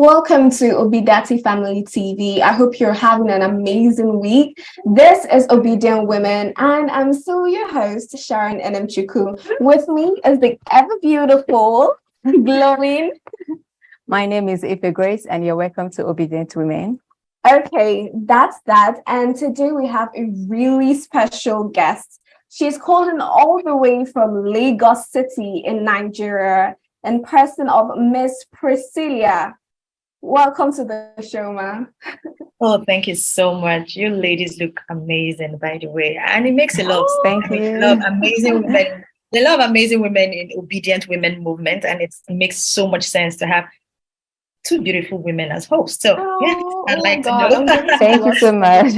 Welcome to Obidati Family TV. I hope you're having an amazing week. This is Obedient Women, and I'm still your host, Sharon Enemchuku. With me is the ever beautiful, glowing. My name is Ife Grace, and you're welcome to Obedient Women. Okay, that's that. And today we have a really special guest. She's calling all the way from Lagos City in Nigeria, in person of Miss Priscilla. Welcome to the show, ma. Oh, thank you so much. You ladies look amazing, by the way. And it makes a lot of sense. Thank you. A lot of amazing women. There are a lot of amazing women in Obedient Women movement, and it makes so much sense to have two beautiful women as hosts. So, I'd like to know. Thank you so much.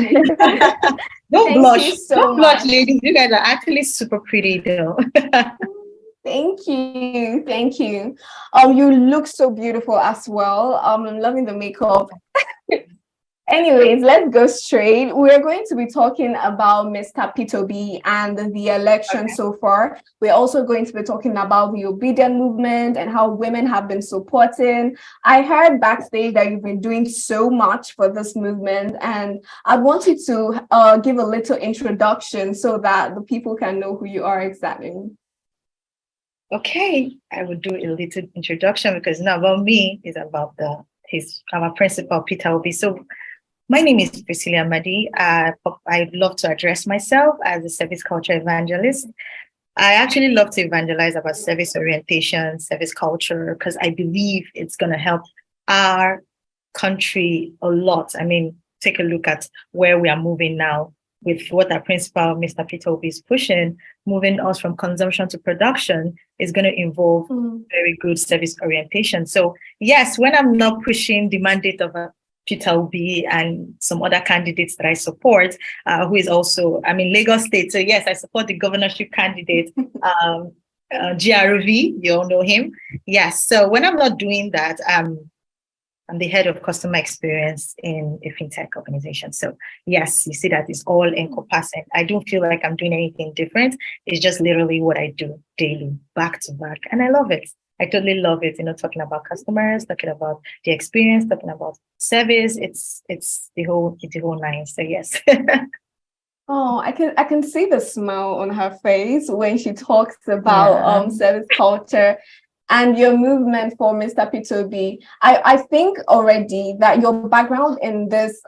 Don't blush. You so Don't blush, much. ladies. You guys are actually super pretty, though. Thank you. Thank you. You look so beautiful as well. I'm loving the makeup. Anyways, let's go straight. We're going to be talking about Mr. P2B and the election so far. We're also going to be talking about the Obedient movement and how women have been supporting. I heard backstage that you've been doing so much for this movement, and I wanted to give a little introduction so that the people can know who you are exactly. Okay, I will do a little introduction because it's not about me, it's about our principal, Peter Obi. So my name is Priscilla Amadi. I'd love to address myself as a service culture evangelist. I actually love to evangelize about service orientation, service culture, because I believe it's going to help our country a lot. I mean, take a look at where we are moving now with what our principal, Mr. Peter Obi, is pushing. Moving us from consumption to production is going to involve very good service orientation. So yes, when I'm not pushing the mandate of Peter Obi and some other candidates that I support, who is also, Lagos State. So yes, I support the governorship candidate, GRV, you all know him. Yes, so when I'm not doing that, I'm the head of customer experience in a fintech organization. So yes, you see that it's all encompassing. I don't feel like I'm doing anything different. It's just literally what I do daily, back to back. And I love it. I totally love it. Talking about customers, talking about the experience, talking about service. It's the whole nine. So yes. Oh, I can see the smile on her face when she talks about service culture and your movement for Mr. P2B. I think already that your background in this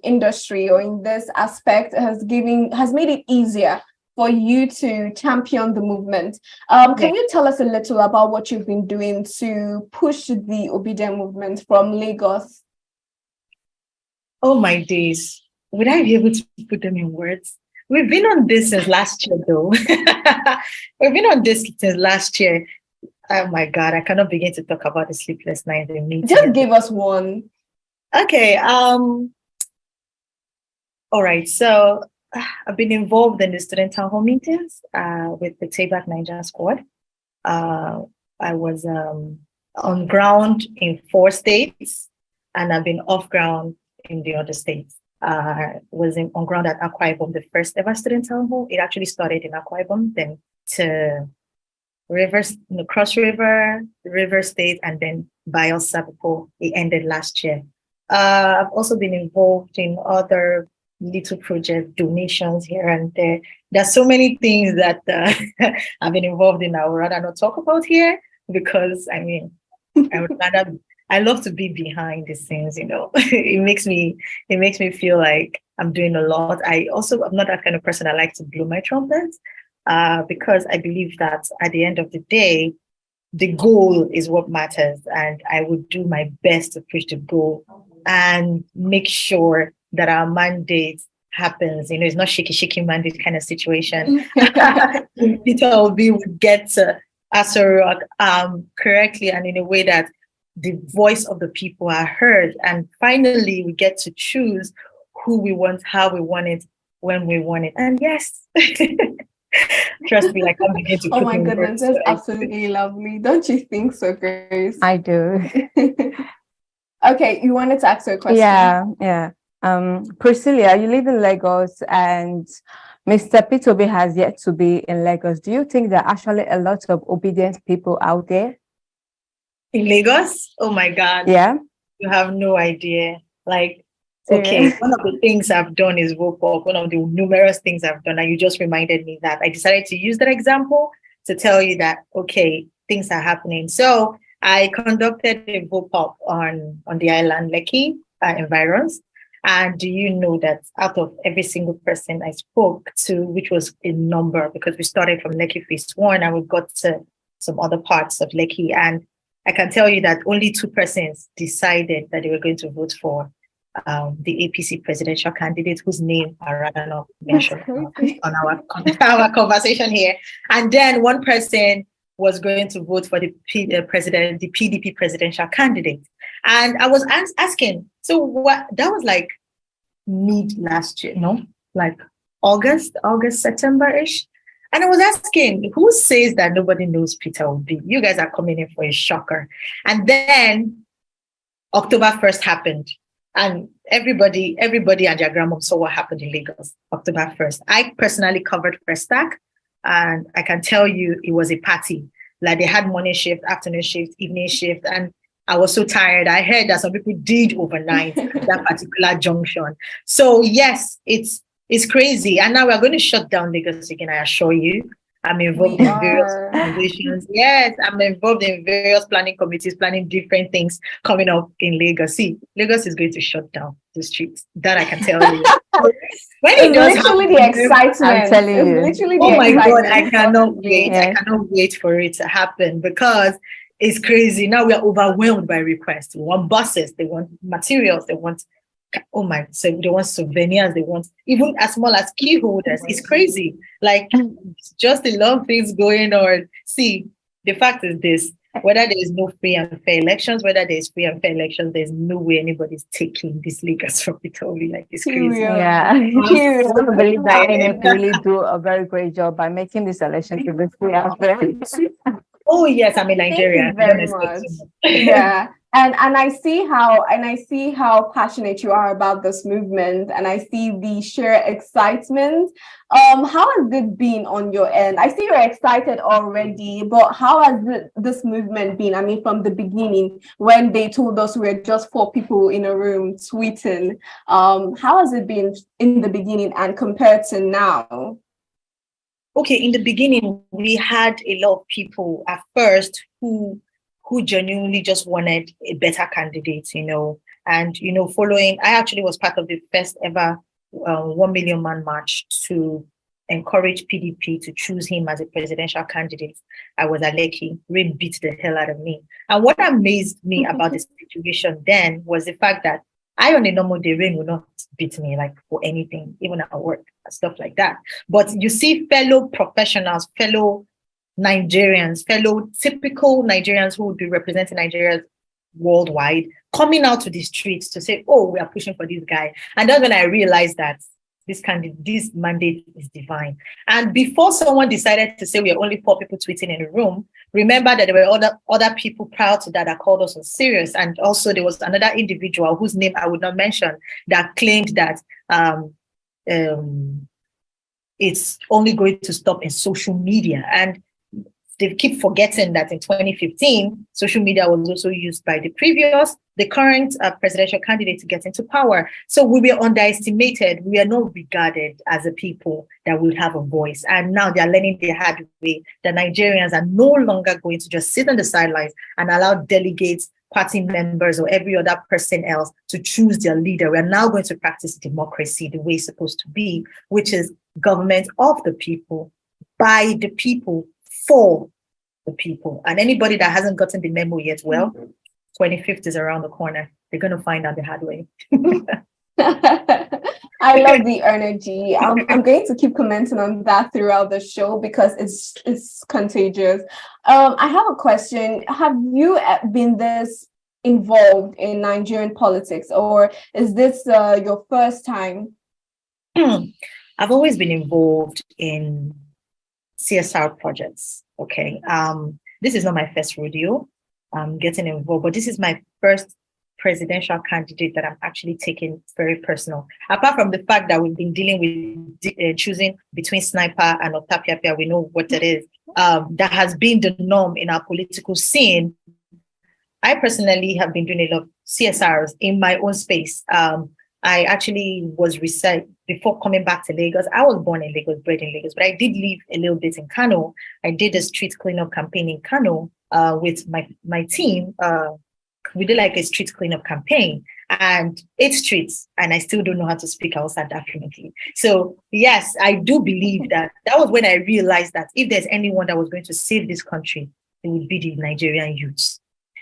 industry or in this aspect has made it easier for you to champion the movement. Can you tell us a little about what you've been doing to push the Obedient movement from Lagos? Oh my days. Would I be able to put them in words? We've been on this since last year, though. We've been on this since last year. Oh my God, I cannot begin to talk about the sleepless nights in meetings. Just give us one. Okay. All right. So I've been involved in the student town hall meetings with the Tayback Niger squad. I was on ground in 4 states, and I've been off ground in the other states. Was on ground at Akwa Ibom, the first ever student town hall. It actually started in Akwa Ibom, then to Cross River, River State, and then Bayelsa before it ended last year. I've also been involved in other little project donations here and there. There's so many things that I've been involved in. I would rather not talk about here because I love to be behind the scenes. It makes me feel like I'm doing a lot. I'm not that kind of person that likes to blow my trumpet. Because I believe that at the end of the day, the goal is what matters, and I would do my best to push the goal and make sure that our mandate happens. It's not shaky mandate kind of situation. Peter Obi would get to Aso Rock correctly and in a way that the voice of the people are heard, and finally we get to choose who we want, how we want it, when we want it, and yes. Trust me, I can't begin to. Oh my goodness, that's absolutely lovely. Don't you think so, Grace? I do. Okay, you wanted to ask her a question? Yeah. Priscilla, you live in Lagos, and Mr. P2B has yet to be in Lagos. Do you think there are actually a lot of obedient people out there? In Lagos? Oh my God. Yeah. You have no idea. Like, okay, Serious? one of the things I've done is vote for one of the numerous things I've done, and you just reminded me that I decided to use that example to tell you that, okay, things are happening. So I conducted a vote pop on the island, Lekki, environs. And do you know that out of every single person I spoke to, which was a number, because we started from Lekki phase one and we got to some other parts of Lekki, and I can tell you that only 2 persons decided that they were going to vote for the APC presidential candidate, whose name I rather not That's mention crazy. on our conversation here. And then 1 person was going to vote for the PDP presidential candidate. And I was asking, so what? That was like mid last year, no, like August, September-ish. And I was asking, who says that nobody knows Peter Obi? You guys are coming in for a shocker. And then October 1st happened. And everybody and their grandmom saw what happened in Lagos, October 1st. I personally covered First Stack, and I can tell you it was a party. Like, they had morning shift, afternoon shift, evening shift, and I was so tired. I heard that some people did overnight at that particular junction. So yes, it's crazy. And now we're going to shut down Lagos again, I assure you. I'm involved We in various are. organizations. Yes, I'm involved in various planning committees, planning different things coming up in Lagos. See, Lagos is going to shut down the streets. That I can tell you. When it It's does literally the happen, excitement. I'm telling It's you. literally oh the my God, excitement. I cannot wait. Yeah. I cannot wait for it to happen, because it's crazy. Now we are overwhelmed by requests. We want buses, they want materials, they want, oh my, so they want souvenirs, they want even as small as key holders. It's crazy. Like, just a lot of things going on. See, the fact is this: whether there is no free and fair elections, whether there is free and fair elections, there's no way anybody's taking this Lagos from Italy. Like, it's crazy. Yeah. Period. I believe that INEC really do a very great job by making this election to be free and fair. Oh yes, I'm a Thank Nigerian. you very much. Yeah. And I see how passionate you are about this movement, and I see the sheer excitement. How has it been on your end? I see you're excited already, but how has this movement been? I mean, from the beginning, when they told us we were just 4 people in a room tweeting, how has it been in the beginning and compared to now? Okay, in the beginning, we had a lot of people at first who genuinely just wanted a better candidate, and following. I actually was part of the first ever 1 million man march to encourage PDP to choose him as a presidential candidate. I was at Lekki. Rain beat the hell out of me. And what amazed me about the situation then was the fact that I, on a normal day, Rain will not beat me like for anything, even at work and stuff like that. But you see fellow professionals, fellow Nigerians, fellow typical Nigerians who would be representing Nigeria worldwide, coming out to the streets to say, oh, we are pushing for this guy. And that's when I realized that this mandate is divine. And before someone decided to say we are only 4 people tweeting in a room, remember that there were other people prior to that called us serious. And also there was another individual whose name I would not mention that claimed that it's only going to stop in social media. And they keep forgetting that in 2015, social media was also used by the current presidential candidate to get into power. So we were underestimated. We are not regarded as a people that would have a voice. And now they are learning the hard way that Nigerians are no longer going to just sit on the sidelines and allow delegates, party members, or every other person else to choose their leader. We are now going to practice democracy the way it's supposed to be, which is government of the people, by the people, for the people. And anybody that hasn't gotten the memo yet, well, 25th is around the corner. They're going to find out the hard way. I love the energy. I'm going to keep commenting on that throughout the show because it's contagious. I have a question. Have you been this involved in Nigerian politics, or is this your first time? I've always been involved in CSR projects. Okay. This is not my first rodeo. I'm getting involved, but this is my first presidential candidate that I'm actually taking very personal. Apart from the fact that we've been dealing with choosing between Sniper and Otapiapia, we know what it is. That has been the norm in our political scene. I personally have been doing a lot of CSRs in my own space. I actually was research before coming back to Lagos. I was born in Lagos, bred in Lagos, but I did live a little bit in Kano. I did a street cleanup campaign in Kano with my team. We did like a street cleanup campaign and 8 streets, and I still don't know how to speak Hausa definitely. So yes, I do believe that was when I realized that if there's anyone that was going to save this country, it would be the Nigerian youths.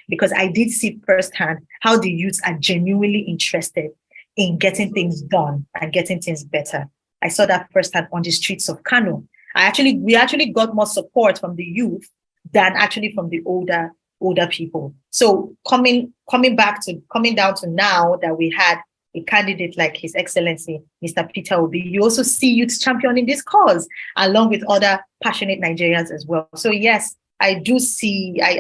Because I did see firsthand how the youths are genuinely interested in getting things done and getting things better. I saw that firsthand on the streets of Kano. We actually got more support from the youth than actually from the older people. So coming down to now that we had a candidate like His Excellency, Mr. Peter Obi, you also see youth championing this cause along with other passionate Nigerians as well. So yes, I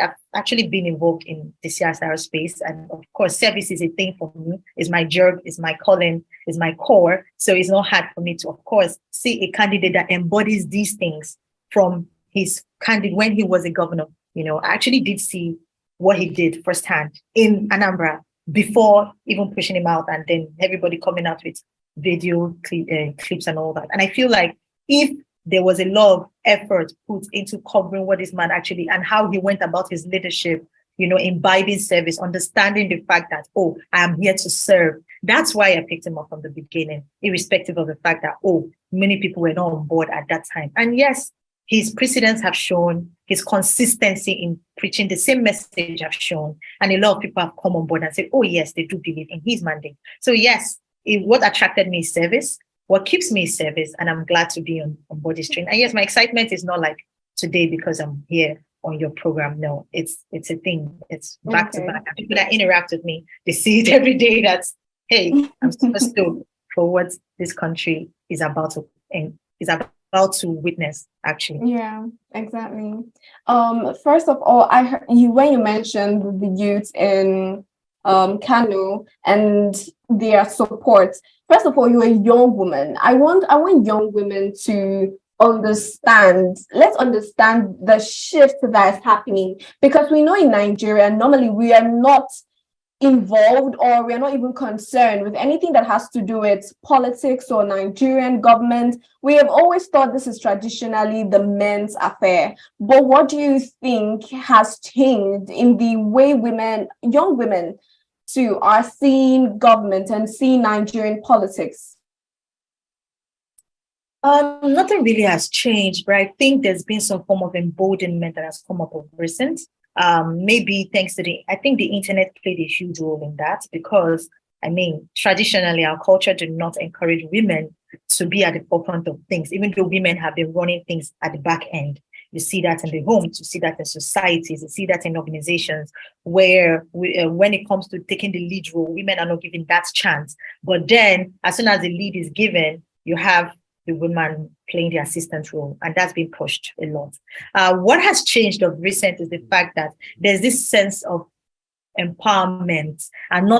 have actually been involved in the CSR space. And of course, service is a thing for me. It's my job, it's my calling, it's my core. So it's not hard for me to, of course, see a candidate that embodies these things from his candidate when he was a governor. You know, I actually did see what he did firsthand in Anambra before even pushing him out, and then everybody coming out with video clips and all that. And I feel like if there was a lot of effort put into covering what this man actually and how he went about his leadership, you know, imbibing service, understanding the fact that, oh, I am here to serve. That's why I picked him up from the beginning, irrespective of the fact that, oh, many people were not on board at that time. And yes, his precedents have shown, his consistency in preaching the same message have shown, and a lot of people have come on board and said, oh yes, they do believe in his mandate. So yes, what attracted me is service. What keeps me is service, and I'm glad to be on board this train. And yes, my excitement is not like today because I'm here on your program. No, it's a thing. It's back to back. And people that interact with me, they see it every day. That's, hey, I'm super stoked for what this country is about to witness, actually. Yeah, exactly. First of all, I heard when you mentioned the youth in Kano and their support. First of all, you're a young woman. I want young women to understand. Let's understand the shift that is happening, because we know in Nigeria normally we are not involved, or we are not even concerned with anything that has to do with politics or Nigerian government. We have always thought this is traditionally the men's affair. But what do you think has changed in the way young women too, are seeing government and seeing Nigerian politics? Nothing really has changed, but I think there's been some form of emboldenment that has come up of recent. Maybe thanks to I think the internet played a huge role in that, because I mean, traditionally our culture did not encourage women to be at the forefront of things, even though women have been running things at the back end. You see that in the homes, you see that in societies, you see that in organizations where when it comes to taking the lead role, women are not given that chance. But then as soon as the lead is given, you have the woman playing the assistant role, and that's been pushed a lot. What has changed of recent is the fact that there's this sense of empowerment, and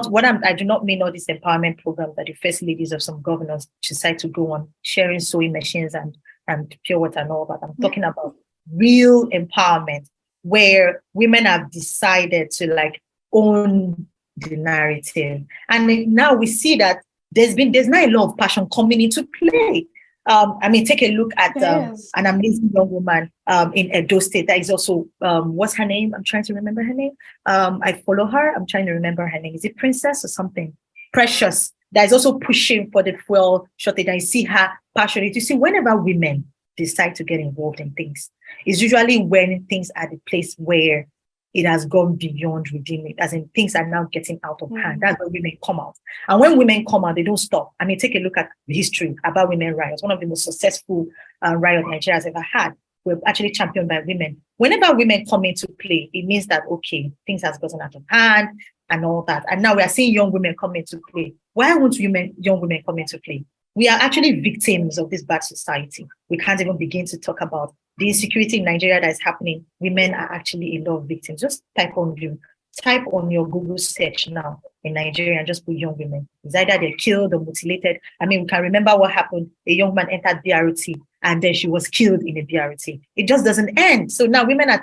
I do not mean all these empowerment programs that the first ladies of some governors decide to go on, sharing sewing machines and pure water and all that. I'm talking about real empowerment, where women have decided to like own the narrative. And now we see that there's not a lot of passion coming into play. I mean, take a look at an amazing young woman in Edo State that is also, what's her name? I'm trying to remember her name. I follow her. I'm trying to remember her name. Is it Princess or something? Precious. That is also pushing for the fuel shortage. I see her passionate. You see, whenever women decide to get involved in things, it's usually when things are the place where it has gone beyond redeeming, as in things are now getting out of hand. That's when women come out. And when women come out, they don't stop. I mean, take a look at the history about women riots. One of the most successful riot Nigeria has ever had were actually championed by women. Whenever women come into play, it means that, okay, things has gotten out of hand and all that. And now we are seeing young women come into play. Why won't young women come into play? We are actually victims of this bad society. We can't even begin to talk about the insecurity in Nigeria that is happening. Women are actually a lot of victims. Just type on your Google search now in Nigeria and just put young women. It's either they're killed or mutilated. I mean, we can remember what happened. A young man entered BRT and then she was killed in a BRT. It just doesn't end. So now women are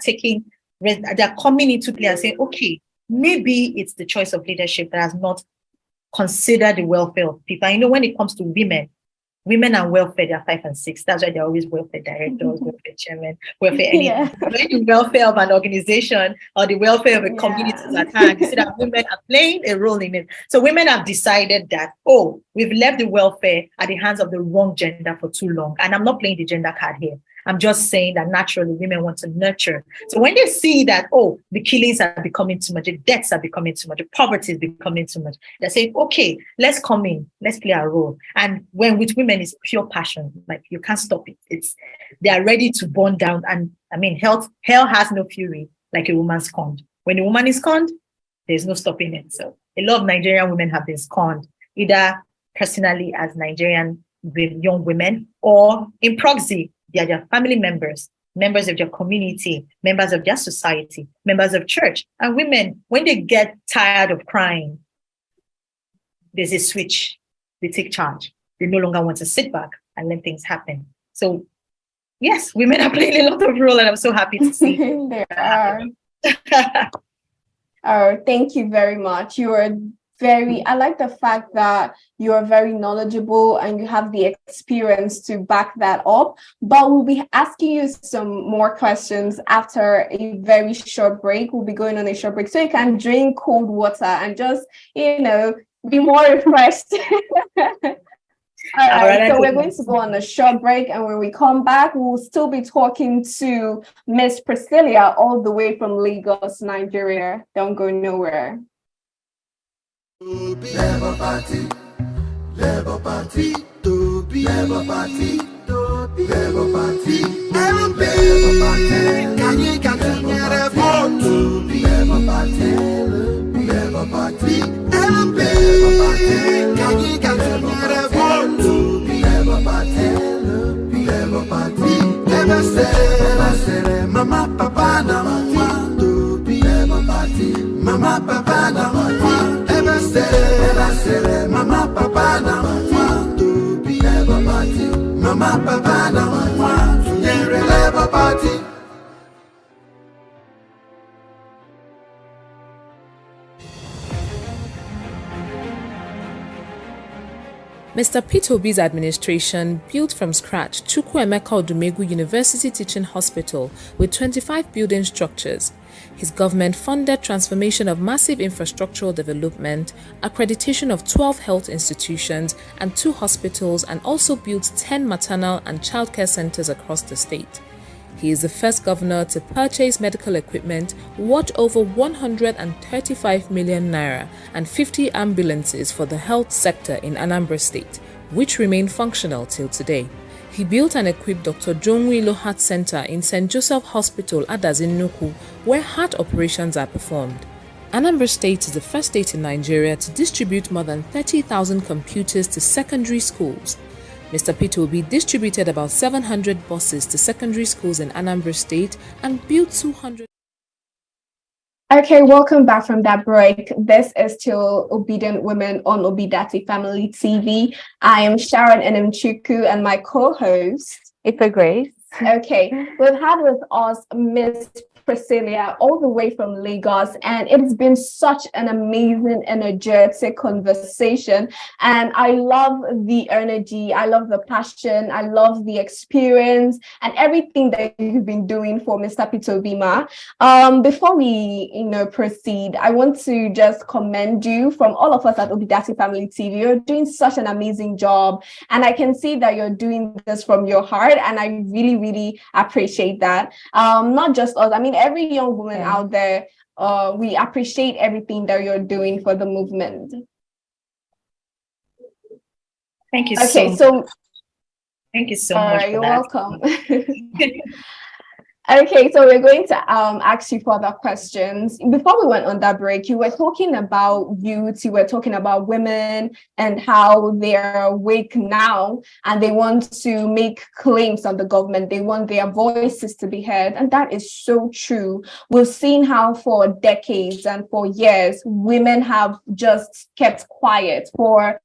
they're coming into play and saying, okay, maybe it's the choice of leadership that has not considered the welfare of people. And when it comes to women and welfare, they're 5 and 6. That's why they're always welfare directors, welfare chairman, welfare anything. When the welfare of an organization or the welfare of a community is at hand, you see that women are playing a role in it. So women have decided that, we've left the welfare at the hands of the wrong gender for too long. And I'm not playing the gender card here. I'm just saying that naturally women want to nurture. So when they see that, the killings are becoming too much, the deaths are becoming too much, the poverty is becoming too much, they're saying, okay, let's come in, let's play our role. And when with women, it's pure passion. Like you can't stop it. They are ready to burn down. And I mean, hell has no fury like a woman scorned. When a woman is scorned, there's no stopping it. So a lot of Nigerian women have been scorned, either personally as Nigerian young women or in proxy. They are their family members, members of their community, members of their society, members of church. And women, when they get tired of crying, there's a switch. They take charge. They no longer want to sit back and let things happen. So, yes, women are playing a lot of role, and I'm so happy to see. They are. Thank you very much. You are I like the fact that you are very knowledgeable and you have the experience to back that up. But we'll be asking you some more questions after a very short break. We'll be going on a short break so you can drink cold water and just, be more refreshed. All right, so we're going to go on a short break, and when we come back, we'll still be talking to Miss Priscilla all the way from Lagos, Nigeria. Don't go nowhere. Labour Party, Labour Party, Labour Party, Labour Party, LP, can you get a vote? Labour Party, Labour Party, LP, can you get a vote? Labour Party, Labour Party, never say, Mama, Papa, no one to be Labour Party, Mama, Papa, no one. Mama, Papa, no one to be Labour Party. Mama, Papa, no one to hear a Labour Party. Mr. Peter Obi's administration built from scratch Chukwuemeka Odumegwu University Teaching Hospital with 25 building structures. His government funded transformation of massive infrastructural development, accreditation of 12 health institutions and 2 hospitals, and also built 10 maternal and childcare centers across the state. He is the first governor to purchase medical equipment worth over 135 million naira and 50 ambulances for the health sector in Anambra State, which remain functional till today. He built and equipped Dr. Jonwilo Heart Center in St. Joseph Hospital, Adazi-Nnukwu, where heart operations are performed. Anambra State is the first state in Nigeria to distribute more than 30,000 computers to secondary schools. Mr. Peter Obi distributed about 700 buses to secondary schools in Anambra State and built 200. Okay, welcome back from that break. This is still Obedient Women on Obidati Family TV. I am Sharon Enemchuku and my co-host, Ife Grace. Okay, we've had with us Miss Priscilla all the way from Lagos, and it's been such an amazing, energetic conversation. And I love the energy, I love the passion, I love the experience and everything that you've been doing for Mr. Peter Obi. Before we proceed, I want to just commend you from all of us at Obidati Family TV. You're doing such an amazing job, and I can see that you're doing this from your heart, and I really, really appreciate that. Not just us, I mean, every young woman out there, we appreciate everything that you're doing for the movement. Thank you thank you so much. You're welcome. Okay, so we're going to ask you further questions. Before we went on that break, you were talking about youth, you were talking about women and how they're awake now and they want to make claims on the government. They want their voices to be heard. And that is so true. We've seen how for decades and for years, women have just kept quiet for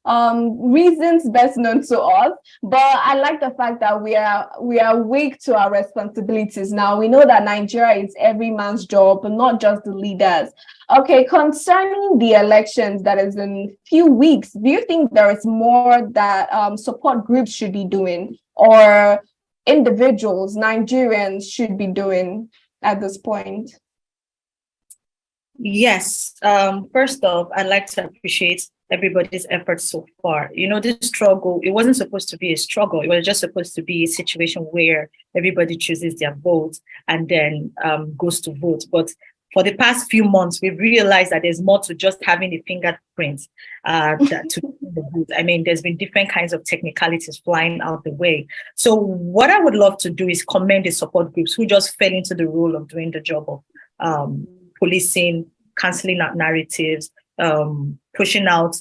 reasons best known to us. But I like the fact that we are awake to our responsibilities now. We know that Nigeria is every man's job, but not just the leaders. Okay, concerning the elections that is in few weeks, do you think there is more that support groups should be doing, or individuals, Nigerians, should be doing at this point? Yes. First off, I'd like to appreciate everybody's efforts so far. You know, this struggle, it wasn't supposed to be a struggle. It was just supposed to be a situation where everybody chooses their vote and then goes to vote. But for the past few months, we've realized that there's more to just having a fingerprint to the vote. I mean, there's been different kinds of technicalities flying out the way. So what I would love to do is commend the support groups who just fell into the role of doing the job of policing, cancelling out narratives, pushing out,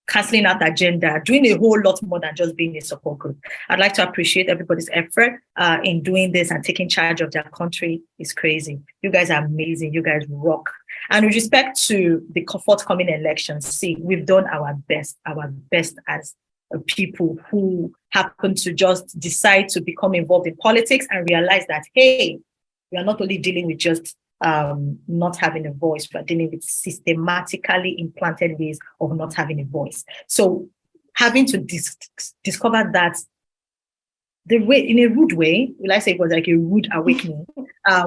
cancelling out agenda, doing a whole lot more than just being a support group. I'd like to appreciate everybody's effort in doing this and taking charge of their country. Is crazy. You guys are amazing. You guys rock. And with respect to the forthcoming elections, see, we've done our best as people who happen to just decide to become involved in politics and realize that, hey, we are not only dealing with just not having a voice, but dealing with systematically implanted ways of not having a voice. So having to discover that the way, in a rude way, will I say it was like a rude awakening?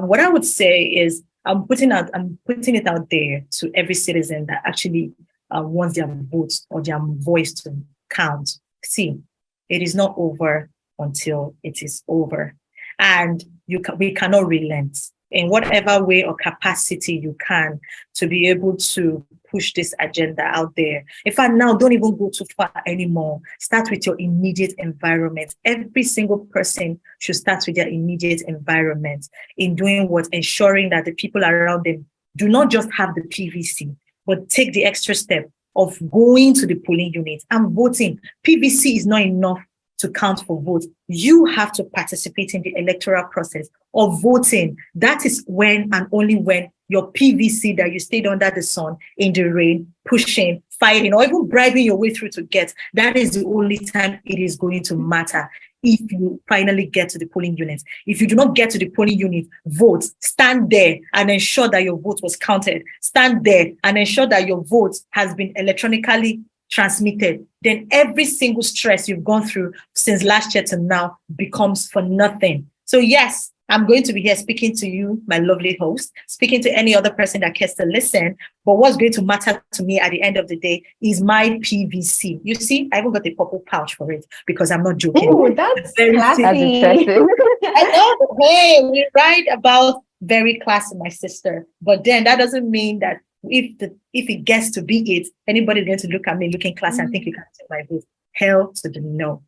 What I would say is I'm putting it out there to every citizen that actually wants their votes or their voice to count. See, it is not over until it is over. And we cannot relent in whatever way or capacity you can to be able to push this agenda out there. In fact, now don't even go too far anymore. Start with your immediate environment. Every single person should start with their immediate environment in doing what? Ensuring that the people around them do not just have the PVC, but take the extra step of going to the polling unit and voting. PVC is not enough to count for votes. You have to participate in the electoral process of voting. That is when and only when your PVC that you stayed under the sun, in the rain, pushing, fighting, or even bribing your way through to get, that is the only time it is going to matter. If you finally get to the polling unit. If you do not get to the polling unit, vote, stand there and ensure that your vote was counted. Stand there and ensure that your vote has been electronically transmitted. Then every single stress you've gone through since last year to now becomes for nothing. So yes, I'm going to be here speaking to you, my lovely host, speaking to any other person that cares to listen. But what's going to matter to me at the end of the day is my PVC. You see, I even got a purple pouch for it because I'm not joking. Oh, that's very classy. I know. Hey, we write about very classy, my sister. But then that doesn't mean that if it gets to be it, anybody's going to look at me looking classy and think you can take my vote. Hell to the no.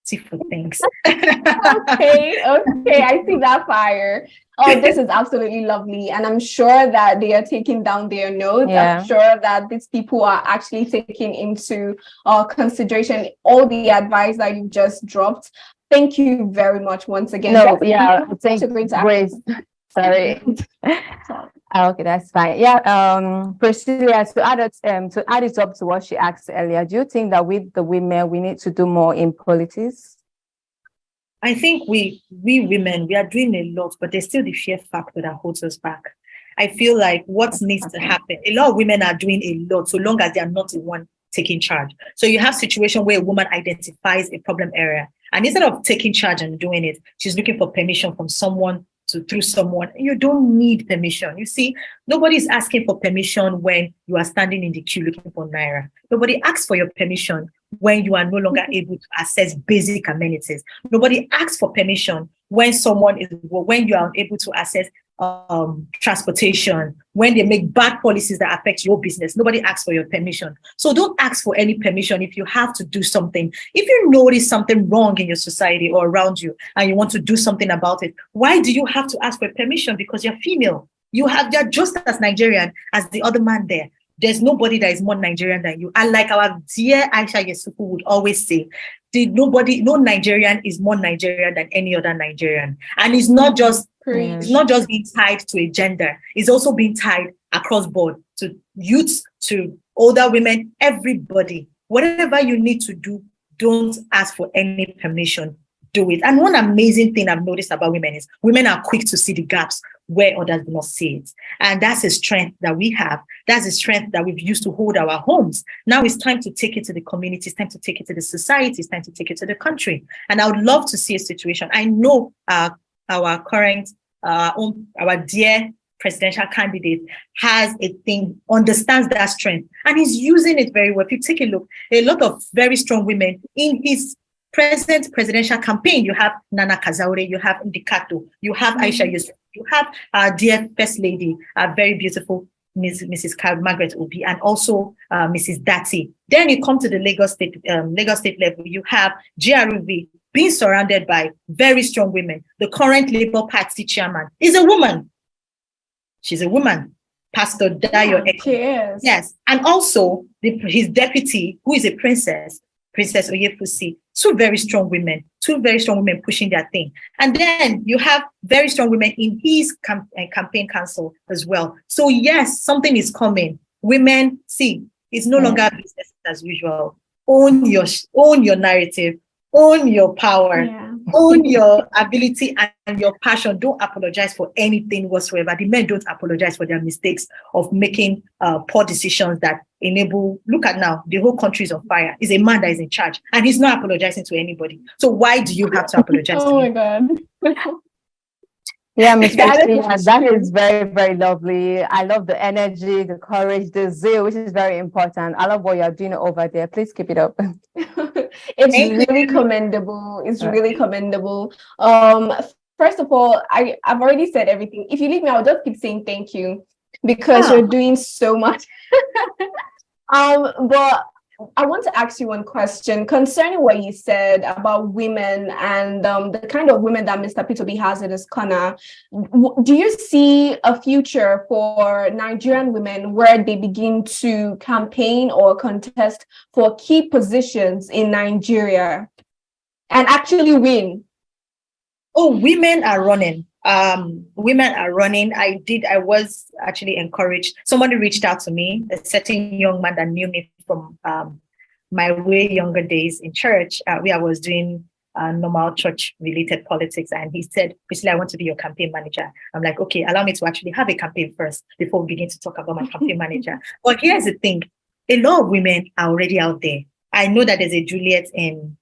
See for things. Okay, I see that fire. Oh, this is absolutely lovely. And I'm sure that they are taking down their notes. Yeah. I'm sure that these people are actually taking into consideration all the advice that you just dropped. Thank you very much once again. No, yeah, thank you, Grace. Sorry. Okay, that's fine. Yeah, Priscilla, to add it up to what she asked earlier, do you think that with the women, we need to do more in politics? I think we women, we are doing a lot, but there's still the fear factor that holds us back. I feel like what needs to happen, a lot of women are doing a lot, so long as they are not the one taking charge. So you have a situation where a woman identifies a problem area, and instead of taking charge and doing it, she's looking for permission from someone through someone. You don't need permission. You see, nobody's asking for permission when you are standing in the queue looking for Naira. Nobody asks for your permission when you are no longer able to access basic amenities. Nobody asks for permission when you are unable to access transportation, when they make bad policies that affect your business. Nobody asks for your permission. So don't ask for any permission if you have to do something. If you notice something wrong in your society or around you and you want to do something about it, why do you have to ask for permission? Because you're female. You're just as Nigerian as the other man there. There's nobody that is more Nigerian than you. And like our dear Aisha Yesufu would always say, no Nigerian is more Nigerian than any other Nigerian. And it's not just being tied to a gender. It's also being tied across board to youths, to older women, everybody. Whatever you need to do, don't ask for any permission. Do it. And one amazing thing I've noticed about women is women are quick to see the gaps where others do not see it. And that's a strength that we have. That's a strength that we've used to hold our homes. Now it's time to take it to the community. It's time to take it to the society. It's time to take it to the country. And I would love to see a situation. I know our current, our dear presidential candidate has a thing, understands that strength, and he's using it very well. If you take a look, a lot of very strong women in his present presidential campaign. You have Nana Kazaure, you have Ndikato, you have Aisha Yusuf, you have our dear First Lady, our very beautiful Mrs. Margaret Obi, and also Mrs. Dati. Then you come to the Lagos State level, you have GRV being surrounded by very strong women. The current Labour Party chairman is a woman. She's a woman, Pastor Dayo. Yes, and also his deputy, who is a princess, Princess Oyefusi. Two very strong women pushing their thing. And then you have very strong women in his campaign council as well. So yes, something is coming. Women, see, it's no longer business as usual. Own your narrative, own your power, own your ability and your passion. Don't apologize for anything whatsoever. The men don't apologize for their mistakes of making poor decisions that enable. Look at now, the whole country is on fire. It's a man that is in charge and he's not apologizing to anybody. So why do you have to apologize? Oh my God. Yeah, Ms. that is very, very lovely. I love the energy, the courage, the zeal, which is very important. I love what you're doing over there. Please keep it up. It's really commendable. It's really commendable. First of all, I've already said everything. If you leave me, I'll just keep saying thank you because you're doing so much. But I want to ask you one question concerning what you said about women and the kind of women that Mr. Peter Obi has in his corner. Do you see a future for Nigerian women where they begin to campaign or contest for key positions in Nigeria and actually win? Oh, women are running. Women are running. I was actually encouraged. Somebody reached out to me, a certain young man that knew me from my way younger days in church, where I was doing normal church related politics. And he said, Priscilla, I want to be your campaign manager. I'm like, okay, allow me to actually have a campaign first before we begin to talk about my campaign manager. But here's the thing. A lot of women are already out there. I know that there's a Juliet in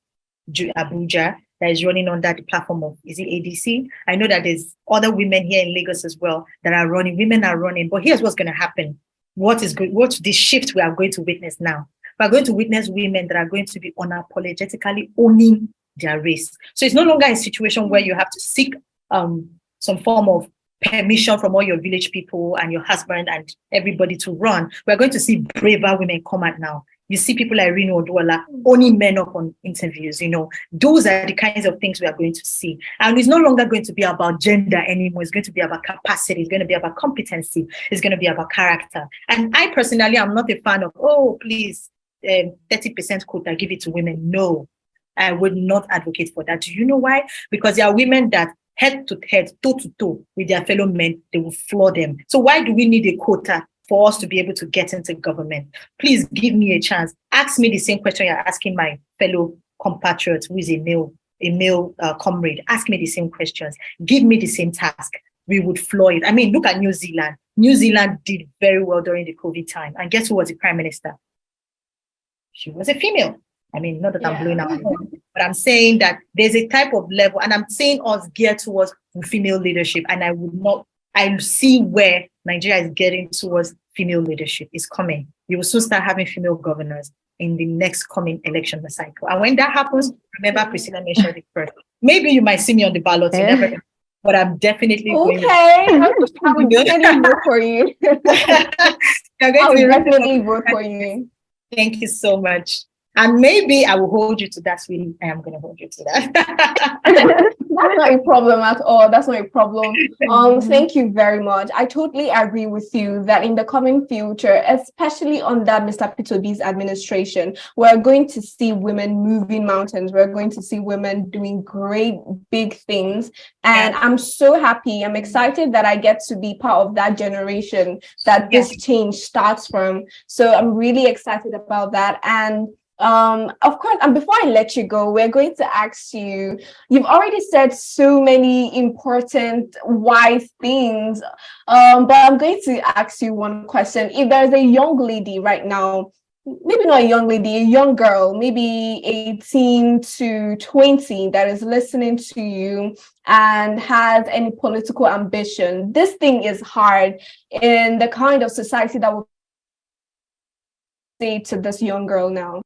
Abuja that is running under the platform of, is it ADC? I know that there's other women here in Lagos as well that are running. Women are running. But here's what's going to happen. What's the shift we are going to witness now? We're going to witness women that are going to be unapologetically owning their race. So it's no longer a situation where you have to seek some form of permission from all your village people and your husband and everybody to run. We're going to see braver women come out now. You see people like Rino Oduola owning men up on interviews, those are the kinds of things we are going to see. And it's no longer going to be about gender anymore. It's going to be about capacity. It's going to be about competency. It's going to be about character. And I personally am not a fan of, oh, please, 30% quota, give it to women. No, I would not advocate for that. Do you know why? Because there are women that head to head, toe to toe with their fellow men, they will floor them. So why do we need a quota for us to be able to get into government? Please give me a chance. Ask me the same question you're asking my fellow compatriot who is a male comrade. Ask me the same questions. Give me the same task. We would floor it. I mean, look at New Zealand. New Zealand did very well during the COVID time. And guess who was the prime minister? She was a female. I mean, not that I'm blowing out, but I'm saying that there's a type of level, and I'm saying us geared towards female leadership. And I see where Nigeria is getting towards female leadership. Is coming. You will soon start having female governors in the next coming election cycle. And when that happens, remember Priscilla mentioned it first. Maybe you might see me on the ballot, you never know, but I'm definitely going to. I will definitely vote for you. I will definitely vote for you. Thank you so much. And maybe I will hold you to that, sweetie. I am going to hold you to that. That's not a problem at all. That's not a problem. Thank you very much. I totally agree with you that in the coming future, especially under Mr. Peter Obi's administration, we're going to see women moving mountains. We're going to see women doing great big things. And I'm so happy. I'm excited that I get to be part of that generation that this change starts from. So I'm really excited about that. And Of course, and before I let you go, we're going to ask you, you've already said so many important, wise things, but I'm going to ask you one question. If there's a young lady right now, maybe not a young lady, a young girl, maybe 18 to 20, that is listening to you and has any political ambition, this thing is hard in the kind of society that will say to this young girl now.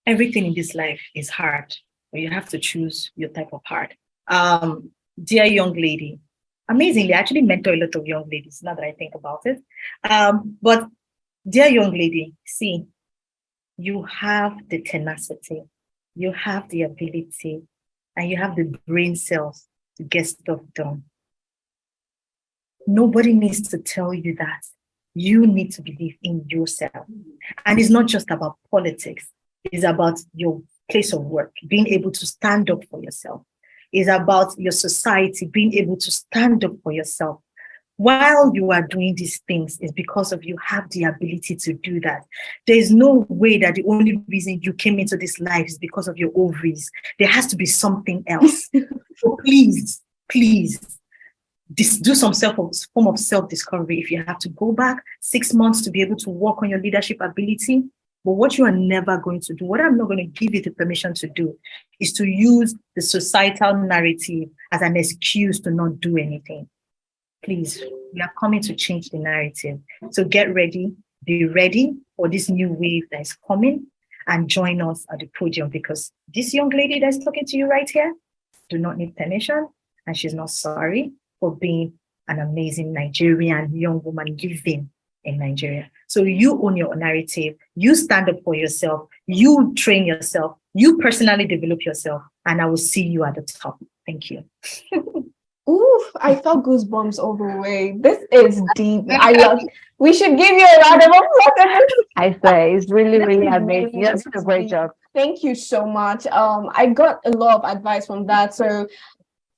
Everything in this life is hard, but you have to choose your type of hard. Dear young lady, amazingly, I actually mentor a lot of young ladies now that I think about it. But dear young lady, see, you have the tenacity, you have the ability, and you have the brain cells to get stuff done. Nobody needs to tell you that. You need to believe in yourself. And it's not just about politics. It's about your place of work, being able to stand up for yourself. It's about your society, being able to stand up for yourself. While you are doing these things, is because of you have the ability to do that. There is no way that the only reason you came into this life is because of your ovaries. There has to be something else. So please, do some form of self-discovery. If you have to go back 6 months to be able to work on your leadership ability, but what you are never going to do, what I'm not going to give you the permission to do, is to use the societal narrative as an excuse to not do anything. Please, we are coming to change the narrative. So get ready, be ready for this new wave that is coming, and join us at the podium, because this young lady that's talking to you right here do not need permission, and she's not sorry for being an amazing Nigerian young woman living in Nigeria. So you own your narrative, you stand up for yourself, you train yourself, you personally develop yourself, and I will see you at the top. Thank you. Ooh, I felt goosebumps all the way. This is deep. I love it. We should give you a round of applause. I say it's really, really amazing. You did a great job. Thank you so much. I got a lot of advice from that. So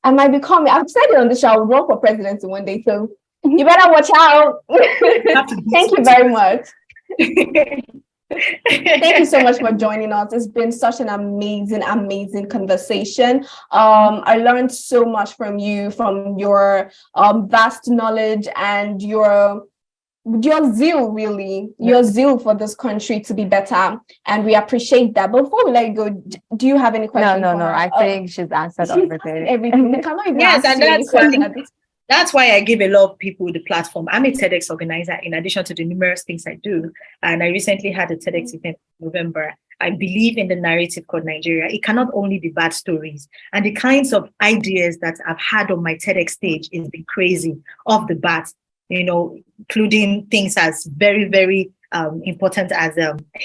I might become, I've decided on the show, I will run for presidency one day. So you better watch out. Thank you very much. Thank you so much for joining us. It's been such an amazing conversation. I learned so much from you, from your vast knowledge and your zeal, really, your zeal for this country to be better. And we appreciate that. But before we let you go, do you have any questions? No. I think she's answered everything. Everything. We cannot even yes, ask and that's why I give a lot of people the platform. I'm a TEDx organizer in addition to the numerous things I do. And I recently had a TEDx event in November. I believe in the narrative called Nigeria. It cannot only be bad stories. And the kinds of ideas that I've had on my TEDx stage has been crazy off the bat, including things as very, very important as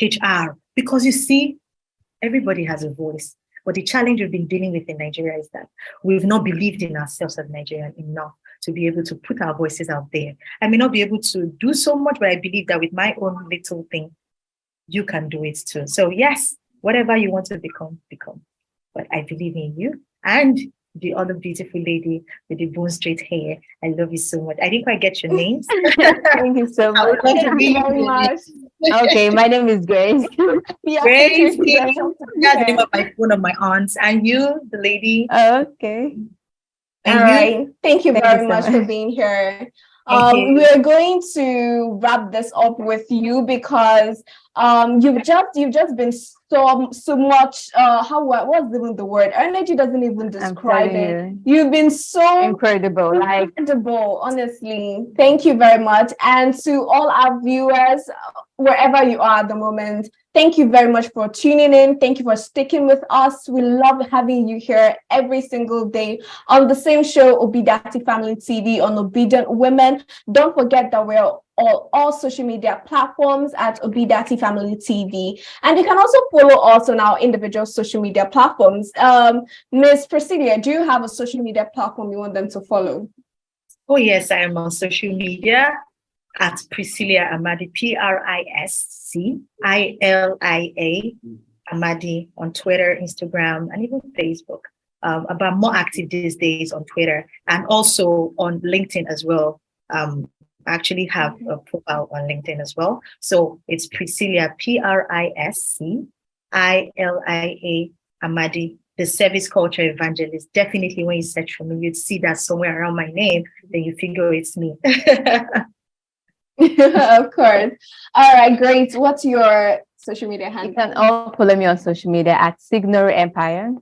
HR. Because you see, everybody has a voice. But the challenge we've been dealing with in Nigeria is that we've not believed in ourselves as Nigerians enough to be able to put our voices out there. I may not be able to do so much, but I believe that with my own little thing, you can do it too. So yes, whatever you want to become. But I believe in you and the other beautiful lady with the bone straight hair. I love you so much. I didn't quite get your names. Thank you so much. Thank you very much. Okay, my name is Grace. Grace, that's the name of my phone of my aunts. And you, the lady. Okay. All right. Thank you very much for being here. We're going to wrap this up with you because you've just been so much what's even the word? Energy doesn't even describe it. You've been so incredible, honestly. Thank you very much. And to all our viewers, wherever you are at the moment, thank you very much for tuning in. Thank you for sticking with us. We love having you here every single day on the same show, Obidati Family TV on Obedient Women. Don't forget that we're all social media platforms at Obidati Family TV. And you can also follow us on our individual social media platforms. Ms. Priscilla, do you have a social media platform you want them to follow? Oh, yes, I am on social media at Priscilla Amadi, PRISCILIA Amadi on Twitter, Instagram, and even Facebook. But more active these days on Twitter and also on LinkedIn as well. I actually have a profile on LinkedIn as well. So it's Priscilla, Priscilia Amadi, the service culture evangelist. Definitely when you search for me, you'd see that somewhere around my name, then you figure it's me. Of course. All right, great. What's your social media handle? You can all follow me on social media at Signal Empire.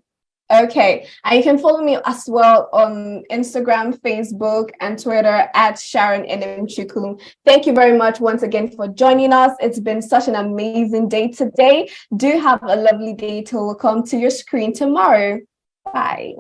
Okay, and you can follow me as well on Instagram, Facebook, and Twitter at Sharon Enemchukwu. Thank you very much once again for joining us. It's been such an amazing day today. Do have a lovely day till we'll come to your screen tomorrow. Bye.